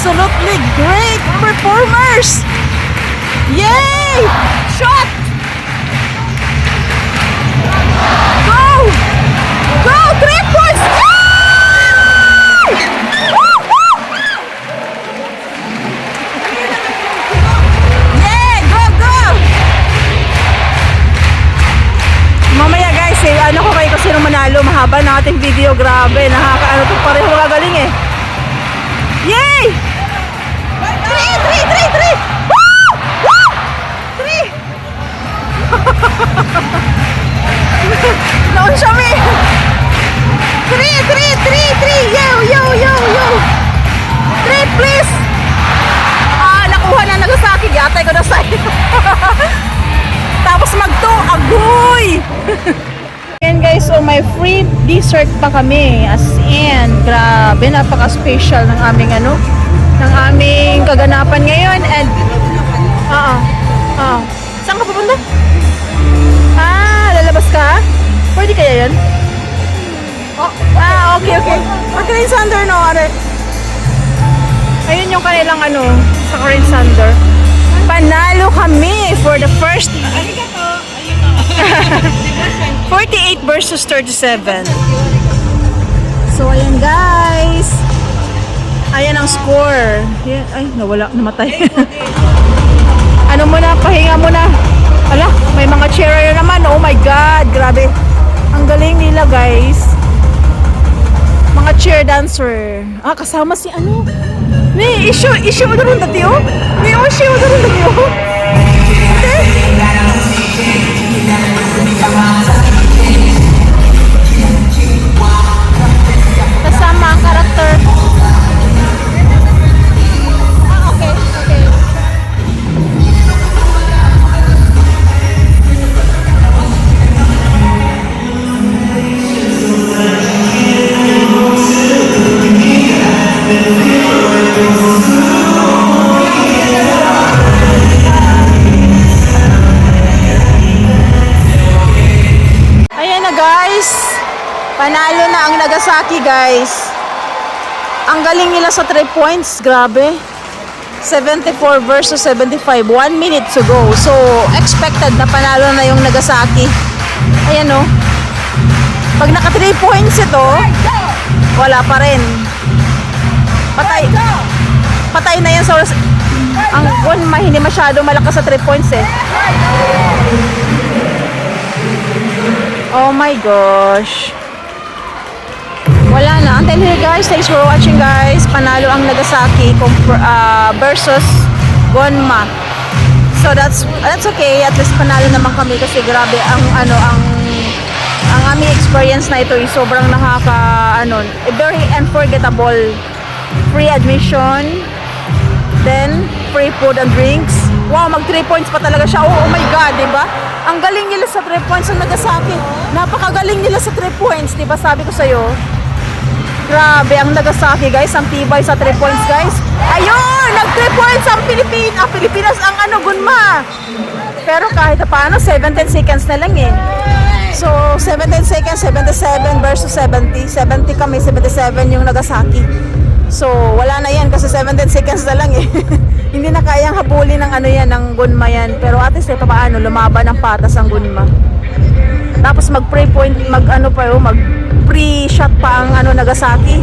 Absolutely great performers! Yay! Shot! Go! Go! 3 points! Ah! Woo! Woo! Yeah! Go! Go! Mamaya guys, ano ko kayo kung sino manalo. Mahaba na ating video. Grabe. Nakakaano to. Pareho gagaling eh. Yay! 3! Woo! Woo! 3! Naon siya may 3! Yo! 3 please! Nakuha na Nagasaki. Yatay ko na sa'yo. Tapos mag-2. Agoy! Ayan guys, so may free dessert pa kami. As in, grabe, napaka-special ng aming ng aming kaganapan ngayon. And, saan ka pupunta? Lalabas ka? Pwede kaya yun? Okay. Green Sander, no? Ayun yung kanilang sa Green Sander. Panalo kami for the first 48 versus 37. So, ayan guys. Ayan ang score. Ayan. Ay, nawala. Namatay. Pahinga muna. Ala, may mga cheerer naman. Oh my God. Grabe. Ang galing nila guys. Mga cheer dancer. Kasama si Ni, issue mo na rin dati oh. Ni, issue mo na rin dati oh. Kasama ang karakter. Okay. Panalo na ang Nagasaki guys. Ang galing nila sa 3 points. Grabe. 74 versus 75. 1 minute to go. So, expected na panalo na yung Nagasaki. Ayan o. Pag naka 3 points ito, wala pa rin. Patay na yan sa ang Gunma hindi masyado malakas sa 3 points eh. Oh my gosh. Wala na. Until here guys, thanks for watching guys. Panalo ang Nagasaki versus Gunma. So that's okay. At least panalo naman kami kasi grabe ang aming experience na ito is sobrang very unforgettable. Free admission, then free food and drinks. Wow, mag 3 points pa talaga siya. Oh my God, diba? Ang galing nila sa 3 points ng Nagasaki. Napakagaling nila sa 3 points, diba? Sabi ko sa'yo. Grabe, ang Nagasaki guys, ang tibay sa 3 points guys. Ayun, nag 3 points ang Pilipinas ang Gunma. Pero kahit paano, 17 seconds na lang eh. So, 17 seconds, 77 versus 70. 70 kami, 77 yung Nagasaki. So, wala na yan kasi 17 seconds na lang eh. Hindi na kayang habulin ng ng Gunma yan. Pero at least paano, lumaban ng patas ang Gunma. Tapos mag-pre point, mag-pre shot pa ang Nagasaki.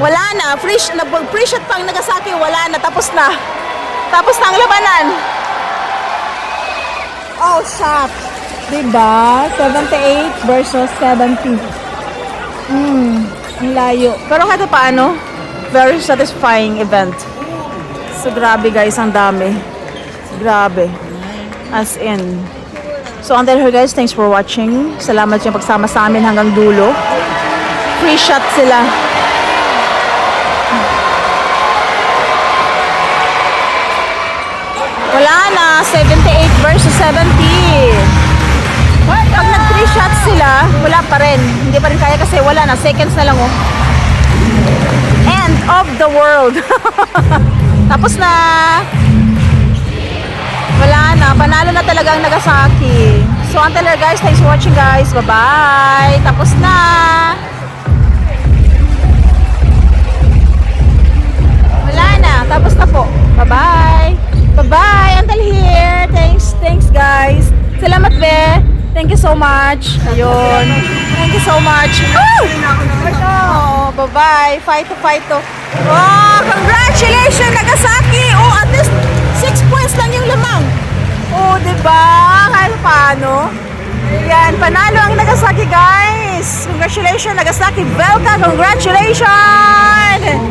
Wala na, pre shot pa ang Nagasaki, wala na, tapos na ang labanan. Oh, shot. Diba? 78 versus 70. Ang layo. Pero kahit paano, very satisfying event. So, grabe guys, ang dami. Grabe. As in. So, until here guys, thanks for watching. Salamat yung pagsama sa amin hanggang dulo. Free shot sila. Wala na, 78 versus 70. Pag nag-3 shots sila, wala pa rin. Hindi pa rin kaya kasi wala na, seconds na lang oh. End of the world. Tapos na. Wala na, panalo na talaga ang Nagasaki. So until here guys, thanks for watching guys. Bye-bye. Tapos na. Bye-bye. Bye-bye. Until here. Thanks guys. Salamat, be. Thank you so much. Ayun. Thank you so much. Oh, bye-bye. Fight to. Oh, congratulations, Nagasaki. Oh, at least 6 points lang yung lamang. Oh, diba? Kahit paano. Yan, panalo ang Nagasaki, guys. Congratulations, Nagasaki. Velka, congratulations!